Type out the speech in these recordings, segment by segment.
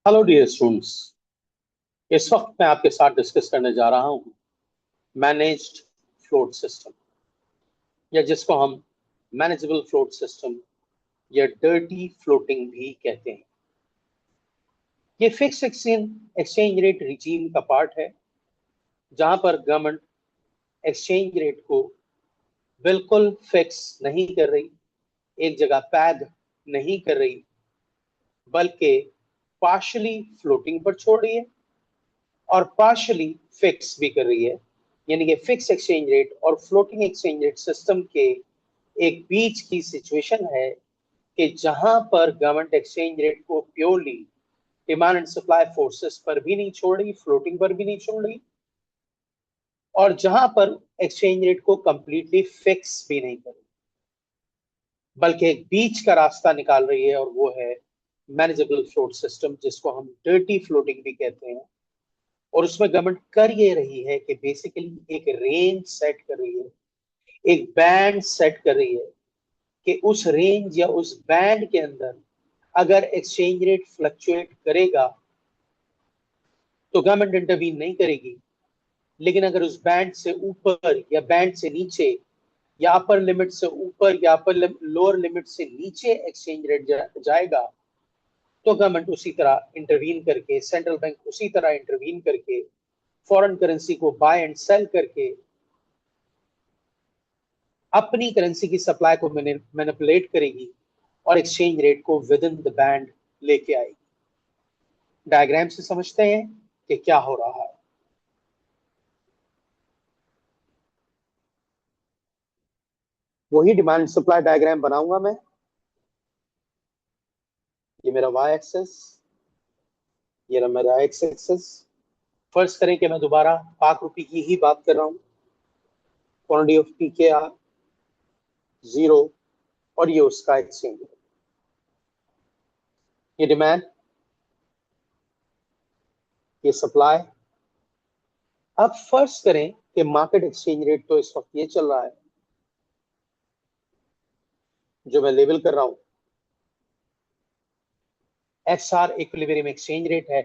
Hello dear students. इस वक्त मैं आपके साथ डिस्कस करने जा रहा हूं मैनेज्ड फ्लोट सिस्टम, या जिसको हम मैनेजेबल फ्लोट सिस्टम या डर्टी फ्लोटिंग भी कहते हैं। ये फिक्स एक्सचेंज रेट रिजीम का पार्ट है, जहां पर गवर्नमेंट एक्सचेंज रेट को बिल्कुल फिक्स नहीं कर रही, एक जगह पैग नहीं कर रही, बल्कि पार्शली फ्लोटिंग पर छोड़ रही है और पार्शली फिक्स भी कर रही है। यानी कि फिक्स एक्सचेंज रेट और फ्लोटिंग एक्सचेंज रेट सिस्टम के एक बीच की सिचुएशन है कि जहां पर गवर्नमेंट एक्सचेंज रेट को purely demand and supply forces पर भी नहीं छोड़ रही, फ्लोटिंग पर भी नहीं छोड़ रही, और जहां पर एक्सचेंज रेट को कंप्लीटली फिक्स भी नहीं कर रही, बल्कि एक बीच का रास्ता निकाल रही है, और वो है मैनेजेबल फ्लोट सिस्टम, जिसको हम डर्टी फ्लोटिंग भी कहते हैं। और उसमें गवर्नमेंट कर ये रही है कि बेसिकली एक रेंज सेट कर रही है, एक बैंड सेट कर रही है कि उस रेंज या उस बैंड के अंदर अगर एक्सचेंज रेट फ्लक्चुएट करेगा तो गवर्नमेंट इंटरवीन नहीं करेगी। लेकिन अगर उस बैंड से ऊपर या बैंड से नीचे या अपर लिमिट से ऊपर या अपर लोअर लिमिट से नीचे एक्सचेंज रेट जाएगा तो गवर्नमेंट उसी तरह इंटरवीन करके, सेंट्रल बैंक उसी तरह इंटरवीन करके फॉरेन करेंसी को बाय एंड सेल करके अपनी करेंसी की सप्लाई को मैनिपुलेट करेगी और एक्सचेंज रेट को विद इन द बैंड लेके आएगी। डायग्राम से समझते हैं कि क्या हो रहा है। वही डिमांड सप्लाई डायग्राम बनाऊंगा मैं। ये मेरा वाई एक्सेस, ये रहा मेरा एक्स एक्सेस। फर्स्ट करें कि मैं दोबारा पाक रुपए की ही बात कर रहा हूँ। क्वांटिटी ऑफ पीकेआर 0 और ये उसका एक्सचेंज रेट, ये डिमांड, ये सप्लाई। अब फर्स्ट करें कि मार्केट एक्सचेंज रेट तो इस वक्त ये चल रहा है जो मैं लेबल कर रहा हूं, XR इक्विलिब्रियम एक्सचेंज रेट है।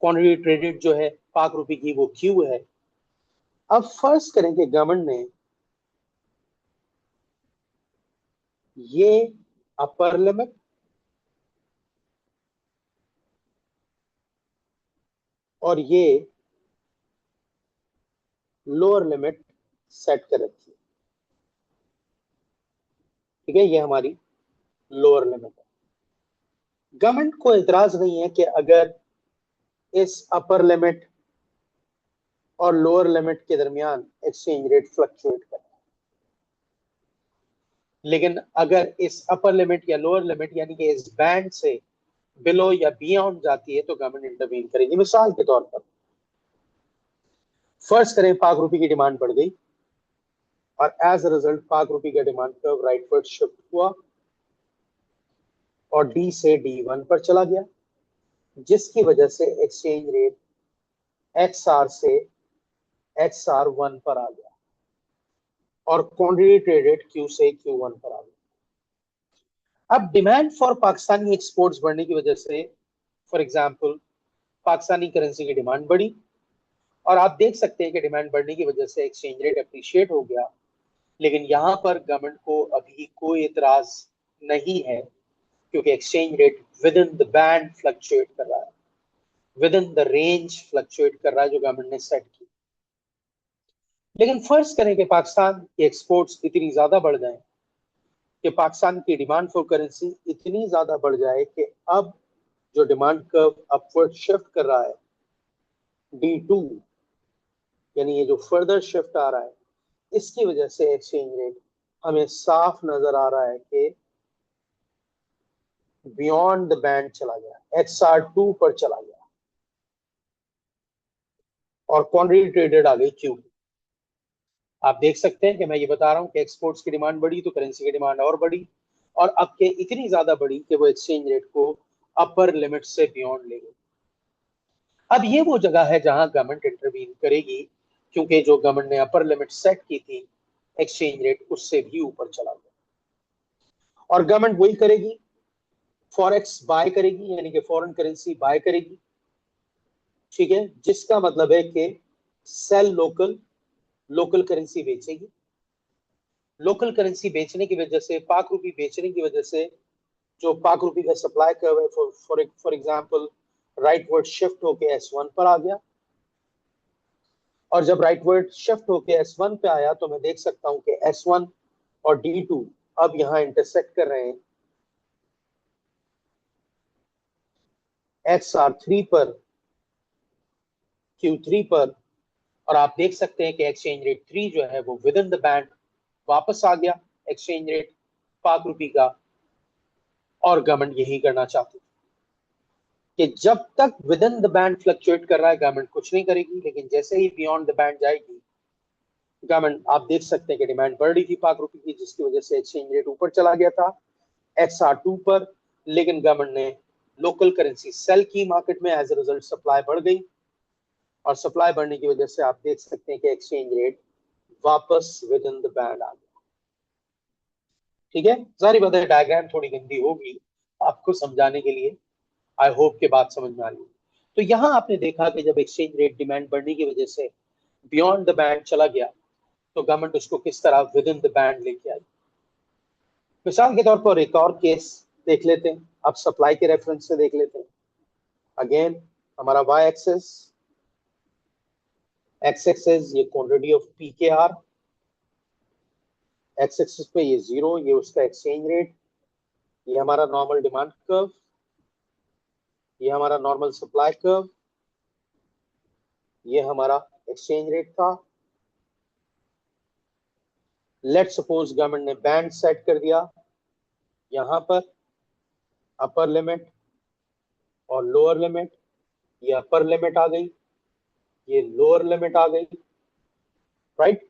क्वांटिटी ट्रेडेड जो है पाक रुपए की वो क्यू है। अब फर्स्ट करें कि गवर्नमेंट ने ये अपर लिमिट और ये लोअर लिमिट सेट कर रखी है। ठीक है, ये हमारी लोअर लिमिट है। गवर्नमेंट को इतराज नहीं है कि अगर इस अपर लिमिट और लोअर लिमिट के दरमियान एक्सचेंज रेट फ्लक्चुएट करे, लेकिन अगर इस अपर लिमिट या लोअर लिमिट यानी कि इस बैंड से बिलो या बियॉन्ड जाती है तो गवर्नमेंट इंटरवीन करेगी। मिसाल के तौर पर फर्स्ट करें पाक रुपए की डिमांड बढ़ गई और एज अ रिजल्ट पाक रुपए का डिमांड कर्व राइटवर्ड शिफ्ट हुआ और डी से D1 पर चला गया, जिसकी वजह से एक्सचेंज रेट XR से XR1 पर आ गया और क्वांटिटी ट्रेडेड Q से Q1 पर आ गया। अब डिमांड फॉर पाकिस्तानी एक्सपोर्ट्स बढ़ने की वजह से, फॉर एग्जांपल, पाकिस्तानी करेंसी की डिमांड बढ़ी और आप देख सकते हैं कि डिमांड बढ़ने की वजह से एक्सचेंज रेट अप्रिशिएट हो गया। लेकिन यहां पर गवर्नमेंट को अभी कोई इतराज नहीं है, क्योंकि exchange rate with in the band fluctuate कर रहा है, with in the range fluctuate कर रहा है जो गवर्नमेंट ने सेट की। लेकिन फर्ज करें कि पाकिस्तान की एक्सपोर्ट्स इतनी ज्यादा बढ़ जाए कि पाकिस्तान की डिमांड फॉर करेंसी इतनी ज्यादा बढ़ जाए कि अब जो डिमांड कर्व अपवर्ड शिफ्ट कर रहा है D2, यानी ये जो फर्दर शिफ्ट आ रहा है, इसकी वजह से एक्सचेंज रेट हमें साफ नजर आ रहा है कि बियॉन्ड द बैंड चला गया, XR2 पर चला गया और क्वांटिटी ट्रेडेड आ गई Q। आप देख सकते हैं कि मैं ये बता रहा हूं कि एक्सपोर्ट्स की डिमांड बढ़ी तो करेंसी की डिमांड और बढ़ी, और अब के इतनी ज्यादा बढ़ी कि वो एक्सचेंज रेट को अपर लिमिट से बियॉन्ड ले गई। अब ये वो जगह है जहां गवर्नमेंट इंटरवीन करेगी, क्योंकि जो गवर्नमेंट ने अपर लिमिट सेट की थी एक्सचेंज रेट उससे भी ऊपर चला गया, और गवर्नमेंट वही करेगी। फॉरेक्स बाय करेगी, यानी कि फॉरेन करेंसी बाय करेगी, ठीक है, जिसका मतलब है कि सेल लोकल, लोकल करेंसी बेचेगी। लोकल करेंसी बेचने की वजह से, पाक रुपी बेचने की वजह से जो पाक रुपी का सप्लाई कर्व है for example right word shift होके S1 पर आ गया, और जब राइट वर्ड शिफ्ट होके S1 पे आया तो मैं देख सकता हूं कि S1 और D2 अब यहां इंटरसेक्ट कर रहे हैं XR3 पर, Q3 पर, और आप देख सकते हैं कि एक्सचेंज रेट 3 जो है वो विद इन द बैंड वापस आ गया, एक्सचेंज रेट पाक रुपी का। और गवर्नमेंट यही करना चाहती है कि जब तक with in the band fluctuate कर रहा है गवर्नमेंट कुछ नहीं करेगी, लेकिन जैसे ही बियॉन्ड द बैंड जाएगी गवर्नमेंट, आप देख सकते हैं कि डिमांड बढ़ रही थी पाक रुपी की, जिसकी वजह से एक्सचेंज रेट ऊपर चला गया था XR2 पर, लेकिन गवर्नमेंट ने लोकल करेंसी सेल की मार्केट में, एज ए रिजल्ट सप्लाई बढ़ गई, और सप्लाई बढ़ने की वजह से आप देख सकते हैं कि एक्सचेंज रेट वापस विद इन द बैंड आ गया, ठीक है। सारी बात है, डायग्राम थोड़ी गंदी होगी आपको समझाने के लिए, आई होप के बात समझ में आ रही है। तो यहां आपने देखा कि जब एक्सचेंज रेट डिमांड बढ़ने की वजह से बियॉन्ड द बैंड चला गया तो गवर्नमेंट उसको किस तरह विद इन द बैंड लेके आई। मिसाल के तौर पर एक और केस देख लेते हैं, अब सप्लाई के रेफरेंस से देख लेते हैं। अगेन हमारा वाई एक्सेस, एक्स एक्सेस ये quantity of PKR, x axis पे ये 0, ये उसका एक्सचेंज रेट, ये हमारा नॉर्मल डिमांड कर्व, ये हमारा नॉर्मल सप्लाई कर्व, ये हमारा एक्सचेंज रेट था। लेट सपोज गवर्नमेंट ने बैंड सेट कर दिया यहां पर, अपर लिमिट और लोअर लिमिट, ये अपर लिमिट आ गई, ये लोअर लिमिट आ गई, राइट।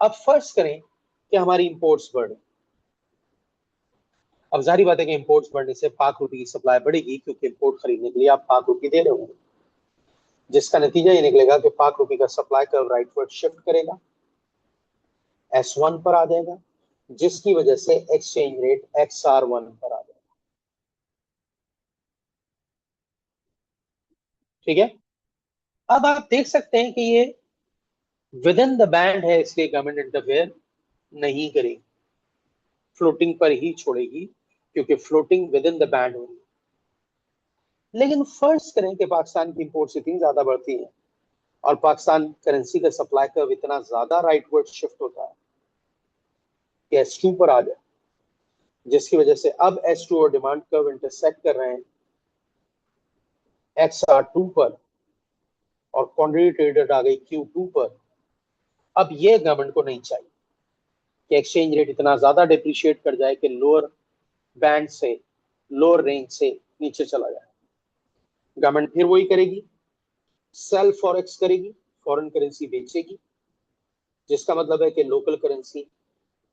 अब फर्ज करें कि हमारी इंपोर्ट्स बढ़े, अब जारी बात है कि इंपोर्ट्स बढ़ने से पाक रुपी की सप्लाई बढ़ेगी, क्योंकि इंपोर्ट खरीदने के लिए आप पाक रुपी दे रहे होंगे, जिसका नतीजा ये निकलेगा कि पाक रुपी का सप्लाई कर्व राइटवर्ड शिफ्ट करेगा, S1 पर आ जाएगा, जिसकी वजह से एक्सचेंज रेट XR1 पर आ जाएगा, ठीक है। अब आप देख सकते हैं कि ये विद इन द बैंड है, इसलिए गवर्नमेंट इंटरफेयर नहीं करेगी, फ्लोटिंग पर ही छोड़ेगी, क्योंकि floating with in the band होगी। लेकिन फर्ज करें कि पाकिस्तान की इंपोर्ट्स इतनी ज्यादा बढ़ती है और पाकिस्तान करेंसी का सप्लाई कर्व इतना ज्यादा राइटवर्ड शिफ्ट होता है कि S2 पर आ जाए, जिसकी वजह से अब S2 और डिमांड कर्व इंटरसेक्ट कर रहे हैं XR2 पर, और क्वांटिटी ट्रेडेड आ गई Q2 पर। अब ये गवर्नमेंट को नहीं चाहिए कि एक्सचेंज रेट इतना ज्यादा डिप्रिशिएट कर जाए कि लोअर बैंड से, लोअर रेंज से नीचे चला जाए। गवर्नमेंट फिर वही करेगी, सेल फॉरेक्स करेगी, फॉरेन करेंसी बेचेगी, जिसका मतलब है कि लोकल करेंसी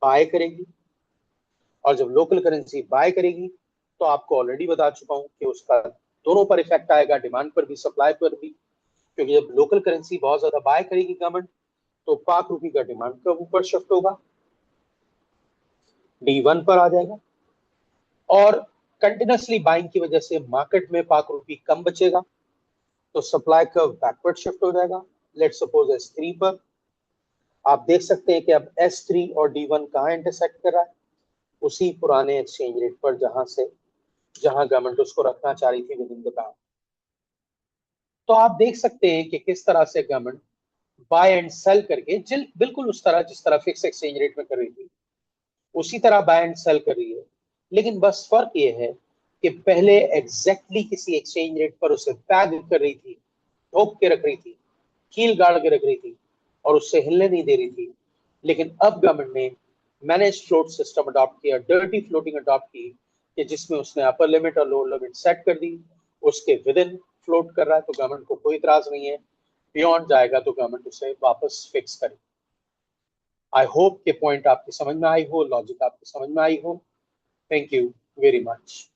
बाय करेगी, और जब लोकल करेंसी बाय करेगी तो आपको ऑलरेडी बता चुका हूं कि उसका दोनों पर इफेक्ट आएगा, डिमांड पर भी सप्लाई पर भी, क्योंकि जब लोकल करेंसी बहुत ज्यादा बाय करेगी गवर्नमेंट तो पाक रुपी का डिमांड कर्व ऊपर शिफ्ट होगा, D1 पर आ जाएगा, और कंटिन्यूसली बाइंग की वजह से मार्केट में पाक रुपी कम बचेगा तो सप्लाई कर्व बैकवर्ड शिफ्ट हो जाएगा, लेट्स सपोज S3 पर। आप देख सकते हैं कि अब S3 और D1 कहाँ इंटरसेक्ट कर रहा है, उसी पुराने एक्सचेंज रेट पर जहां गवर्नमेंट उसको रखना चाह रही थी विद इन द बैंड। तो आप देख सकते हैं कि किस तरह से गवर्नमेंट बाय एंड सेल करके बिल्कुल उस तरह जिस तरह फिक्स एक्सचेंज रेट में कर रही थी उसी तरह बाय एंड सेल कर रही है, लेकिन बस फर्क ये है कि पहले एग्जैक्टली किसी एक्सचेंज रेट पर उसे टैग कर रही थी, ठोक के रख रही थी, कील गाड़ के रख रही थी और उससे हिलने नहीं दे रही थी, लेकिन अब गवर्नमेंट ने मैनेज फ्लोट सिस्टम अडॉप्ट किया, डर्टी फ्लोटिंग अडॉप्ट की, कि जिसमें उसने अपर लिमिट और लोअर लिमिट सेट कर दी, उसके विद इन फ्लोट कर रहा है तो गवर्नमेंट को कोई इतराज नहीं है, बियॉन्ड जाएगा तो गवर्नमेंट उसे वापस फिक्स करे। आई होप के पॉइंट आपकी समझ में आई हो, लॉजिक आपकी समझ में आई हो। Thank you very much.